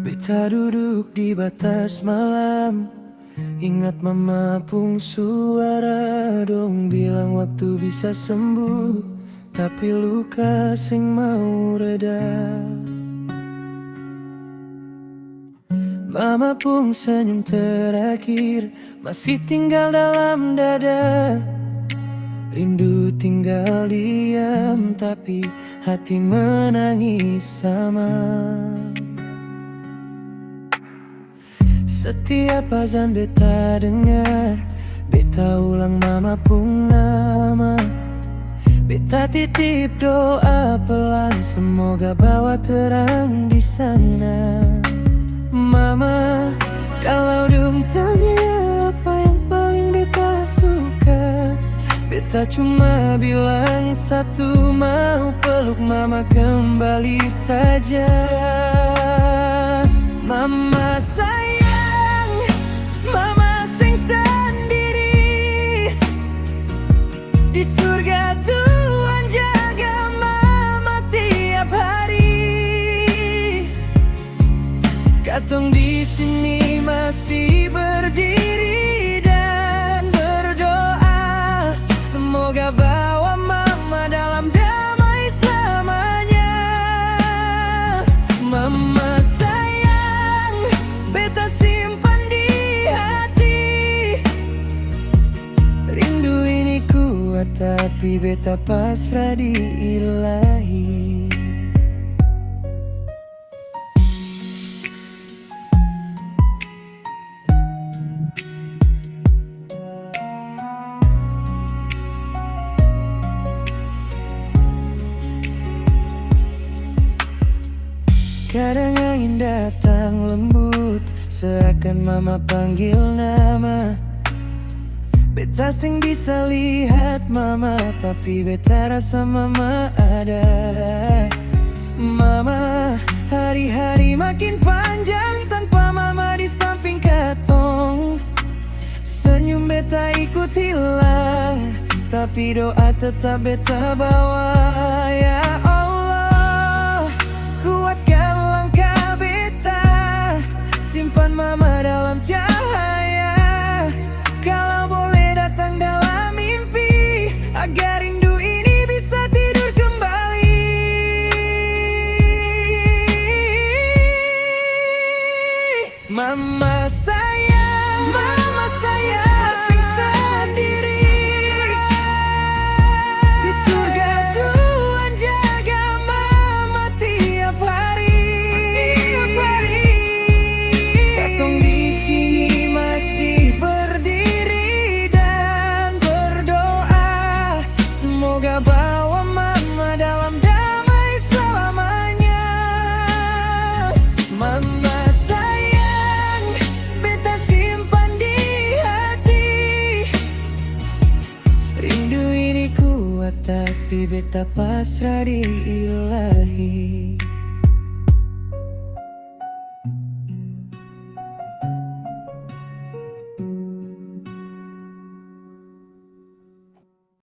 Beta duduk di batas malam, ingat mama pung suara dong bilang waktu bisa sembuh, tapi luka sing mau reda. Mama pung senyum terakhir masih tinggal dalam dada. Rindu tinggal diam tapi hati menangis sama. Setiap azan beta dengar, beta ulang mama pung nama. Beta titip doa pelan, semoga bawa terang di sana. Mama, kalau dong tanya apa yang paling beta suka, beta cuma bilang satu, mau peluk mama kembali saja. Mama sayang, mama sing sendiri di surga Tuhan jaga mama tiap hari. Katong di sini masih berdiri dan berdoa, semoga bawa mama dalam damai selamanya. Mama sayang, beta simpan di hati. Rindu ini kuat tapi beta pasrah di ilahi. Kadang angin datang lembut, seakan mama panggil nama. Beta sing bisa lihat mama, tapi beta rasa mama ada. Mama, hari-hari makin panjang tanpa mama di samping katong. Senyum beta ikut hilang, tapi doa tetap beta bawa. Ya Allah, kuatkan langkah beta, simpan mama dalam cahaya. Kalau boleh datang dalam mimpi, agar rindu ini bisa tidur kembali. Mama sayang, mama sayang, sing sendiri di surga Tuhan jaga mama tiap hari. Katong di sini masih berdiri dan berdoa, semoga bawa mama dalam damai selamanya. Mama sayang, beta simpan di hati. Rindu ini kuat tapi beta pasrah di ilahi.